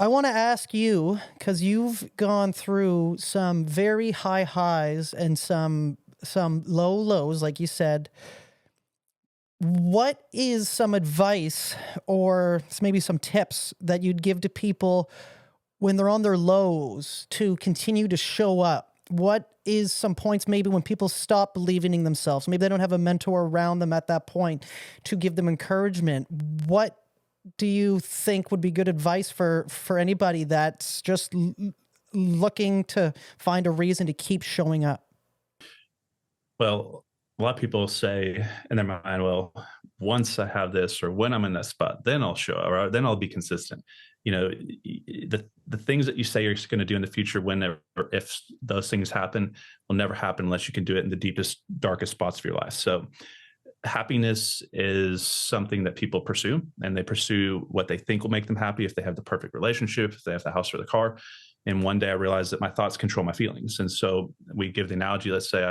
I want to ask you, because you've gone through some very high highs and some low lows, like you said. What is some advice or maybe some tips that you'd give to people when they're on their lows to continue to show up? What is some points maybe when people stop believing in themselves? Maybe they don't have a mentor around them at that point to give them encouragement. What do you think would be good advice for anybody that's just looking to find a reason to keep showing up? Well, a lot of people say in their mind, well, once I have this or when I'm in that spot, then I'll show up or then I'll be consistent. The things that you say you're going to do in the future, whenever, if those things happen, will never happen unless you can do it in the deepest, darkest spots of your life. So happiness is something that people pursue, and they pursue what they think will make them happy. If they have the perfect relationship, if they have the house or the car. And one day I realized that my thoughts control my feelings. And so we give the analogy, let's say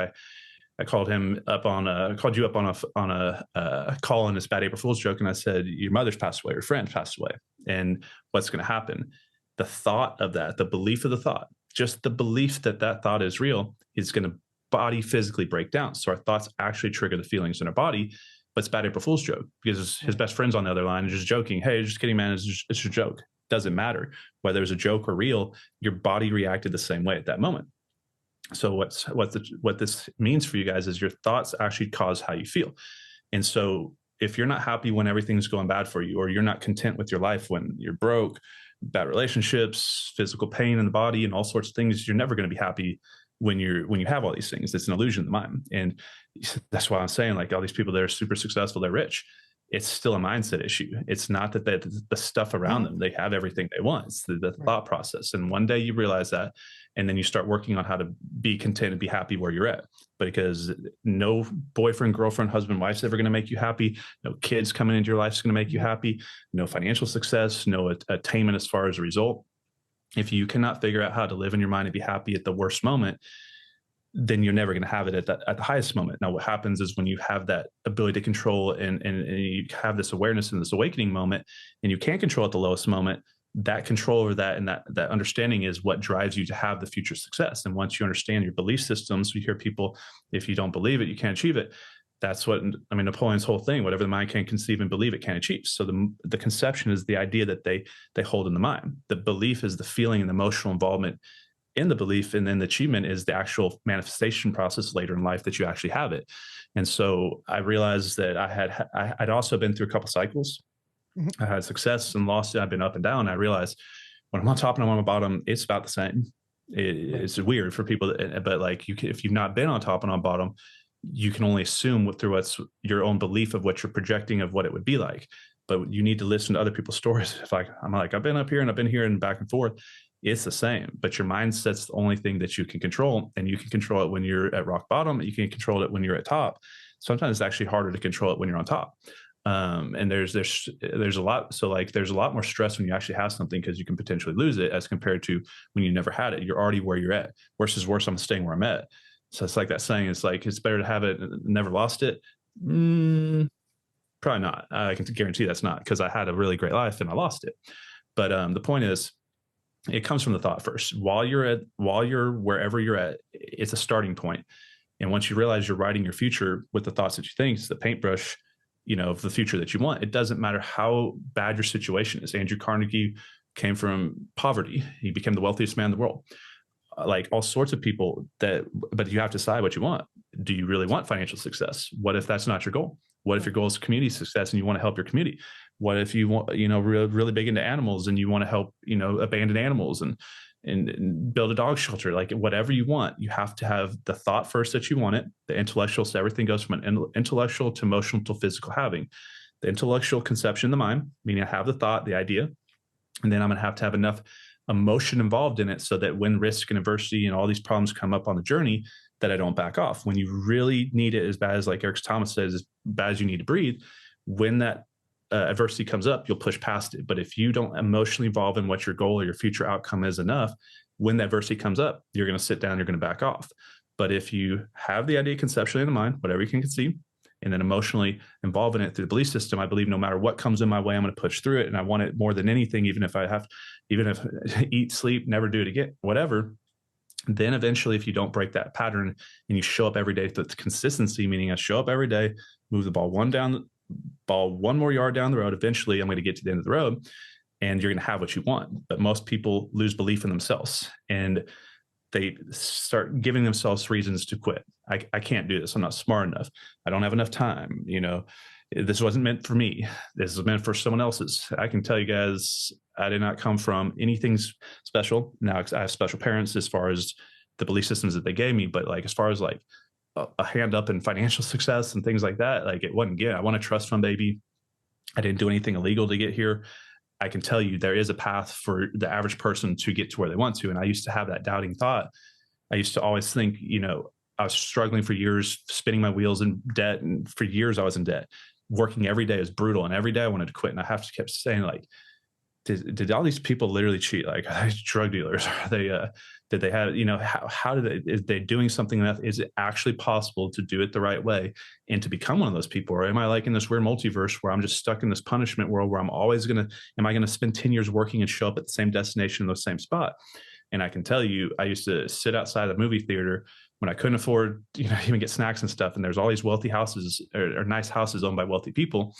I called called you up on a call in this bad April Fool's joke, and I said your mother's passed away, your friend passed away, and what's going to happen? The thought of that, the belief of the thought, just the belief that that thought is real, is going to body physically break down. So our thoughts actually trigger the feelings in our body. But it's bad April Fool's joke because his best friend's on the other line and just joking. Hey, just kidding, man. It's a joke. Doesn't matter whether it's a joke or real. Your body reacted the same way at that moment. So what this means for you guys is your thoughts actually cause how you feel. And so if you're not happy when everything's going bad for you, or you're not content with your life when you're broke, bad relationships, physical pain in the body, and all sorts of things, you're never going to be happy when you have all these things. It's an illusion of the mind. And that's why I'm saying, like, all these people that are super successful, they're rich. It's still a mindset issue. It's not that the stuff around them, they have everything they want. It's the Right. thought process. And one day you realize that, and then you start working on how to be content and be happy where you're at. Because no boyfriend, girlfriend, husband, wife's ever going to make you happy. No kids coming into your life is going to make you happy. No financial success, no attainment as far as a result. If you cannot figure out how to live in your mind and be happy at the worst moment, then you're never going to have it at the highest moment. Now, what happens is when you have that ability to control and you have this awareness and this awakening moment, and you can't control at the lowest moment, that control over that and that understanding is what drives you to have the future success. And once you understand your belief systems, we hear people, if you don't believe it, you can't achieve it. That's what, I mean, Napoleon's whole thing, whatever the mind can't conceive and believe, it can't achieve. So the conception is the idea that they hold in the mind. The belief is the feeling and the emotional involvement in the belief, and then the achievement is the actual manifestation process later in life that you actually have it. And so I realized that I'd also been through a couple cycles. Mhm. I had success and lost it. I've been up and down. I realized when I'm on top and I'm on the bottom, it's about the same. Right. It's weird for people, but like if you've not been on top and on bottom, you can only assume through what's your own belief of what you're projecting of what it would be like. But you need to listen to other people's stories. If I'm like, I've been up here and I've been here and back and forth, it's the same. But your mindset's the only thing that you can control, and you can control it when you're at rock bottom. You can control it when you're at top. Sometimes it's actually harder to control it when you're on top. And there's a lot. So like, there's a lot more stress when you actually have something because you can potentially lose it as compared to when you never had it. You're already where you're at. Worse is worse. I'm staying where I'm at. So it's like that saying. It's like it's better to have it and never lost it. Probably not. I can guarantee that's not, because I had a really great life and I lost it. But the point is, it comes from the thought first. While you're wherever you're at, it's a starting point. And once you realize you're writing your future with the thoughts that you think, it's the paintbrush, of the future that you want. It doesn't matter how bad your situation is. Andrew Carnegie came from poverty. He became the wealthiest man in the world. Like all sorts of people but you have to decide what you want. Do you really want financial success? What if that's not your goal? What if your goal is community success and you want to help your community? What if you want, really big into animals and you want to help, abandoned animals and build a dog shelter? Like whatever you want, you have to have the thought first that you want it. The intellectual, so everything goes from an intellectual to emotional to physical having. The intellectual conception in the mind, meaning I have the thought, the idea, and then I'm going to have enough emotion involved in it so that when risk and adversity and all these problems come up on the journey, that I don't back off. When you really need it as bad as, like Eric Thomas says, as bad as you need to breathe, when that adversity comes up, you'll push past it. But if you don't emotionally involve in what your goal or your future outcome is enough, when the adversity comes up, you're going to sit down, you're going to back off. But if you have the idea conceptually in the mind, whatever you can conceive, and then emotionally involving it through the belief system. I believe no matter what comes in my way, I'm going to push through it. And I want it more than anything, even if eat, sleep, never do it again, whatever. Then eventually, if you don't break that pattern and you show up every day with consistency, meaning I show up every day, move the ball one more yard down the road, eventually I'm going to get to the end of the road and you're going to have what you want. But most people lose belief in themselves and they start giving themselves reasons to quit. I can't do this. I'm not smart enough. I don't have enough time. This wasn't meant for me. This is meant for someone else's. I can tell you guys, I did not come from anything special. Now I have special parents as far as the belief systems that they gave me, but like as far as like a hand up in financial success and things like that, like it wasn't good. I want a trust fund baby. I didn't do anything illegal to get here. I can tell you there is a path for the average person to get to where they want to. And I used to have that doubting thought. I used to always think, I was struggling for years, spinning my wheels in debt. And for years I was in debt. Working every day is brutal. And every day I wanted to quit. And I have to keep saying like, did all these people literally cheat? Like, are they drug dealers? Are they, did they have, how did they, is they doing something enough? Is it actually possible to do it the right way and to become one of those people? Or am I like in this weird multiverse where I'm just stuck in this punishment world where am I going to spend 10 years working and show up at the same destination in the same spot? And I can tell you, I used to sit outside the movie theater when I couldn't afford, even get snacks and stuff. And there's all these wealthy houses or nice houses owned by wealthy people.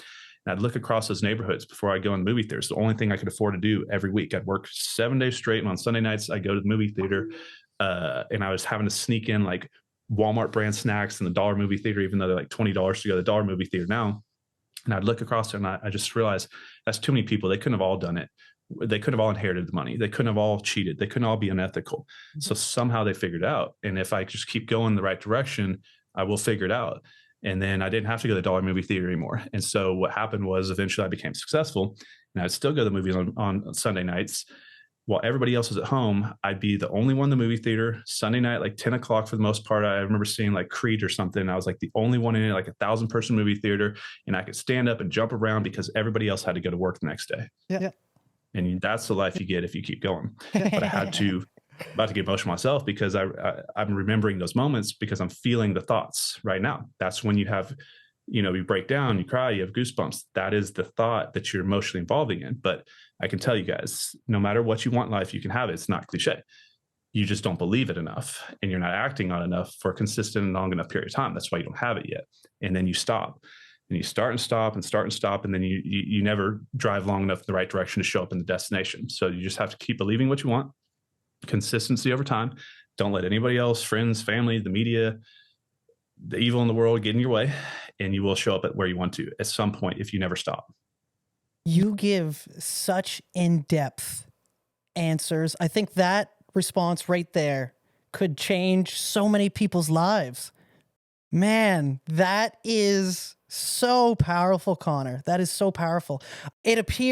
And I'd look across those neighborhoods before I go in the movie theater. It's the only thing I could afford to do every week. I'd work 7 days straight. And on Sunday nights, I'd go to the movie theater. And I was having to sneak in like Walmart brand snacks in the dollar movie theater, even though they're like $20 to go to the dollar movie theater now. And I'd look across there and I just realized that's too many people. They couldn't have all done it. They couldn't have all inherited the money. They couldn't have all cheated. They couldn't all be unethical. So somehow they figured it out. And if I just keep going the right direction, I will figure it out. And then I didn't have to go to the dollar movie theater anymore. And so what happened was eventually I became successful and I'd still go to the movies on Sunday nights while everybody else was at home. I'd be the only one in the movie theater Sunday night, like 10 o'clock for the most part. I remember seeing like Creed or something. I was like the only one in it, like 1,000-person movie theater. And I could stand up and jump around because everybody else had to go to work the next day. Yeah. And that's the life you get if you keep going. But I had to, about to get emotional myself because I'm remembering those moments because I'm feeling the thoughts right now. That's when you have, you break down, you cry, you have goosebumps. That is the thought that you're emotionally involving in. But I can tell you guys, no matter what you want in life, you can have it. It's not cliche. You just don't believe it enough and you're not acting on enough for a consistent and long enough period of time. That's why you don't have it yet. And then you stop. And you start and stop and start and stop, and then you never drive long enough in the right direction to show up in the destination. So you just have to keep believing what you want, consistency over time. Don't let anybody else, friends, family, the media, the evil in the world get in your way, and you will show up at where you want to at some point if you never stop. You give such in-depth answers. I think that response right there could change so many people's lives. Man, that is so powerful, Connor. That is so powerful. It appears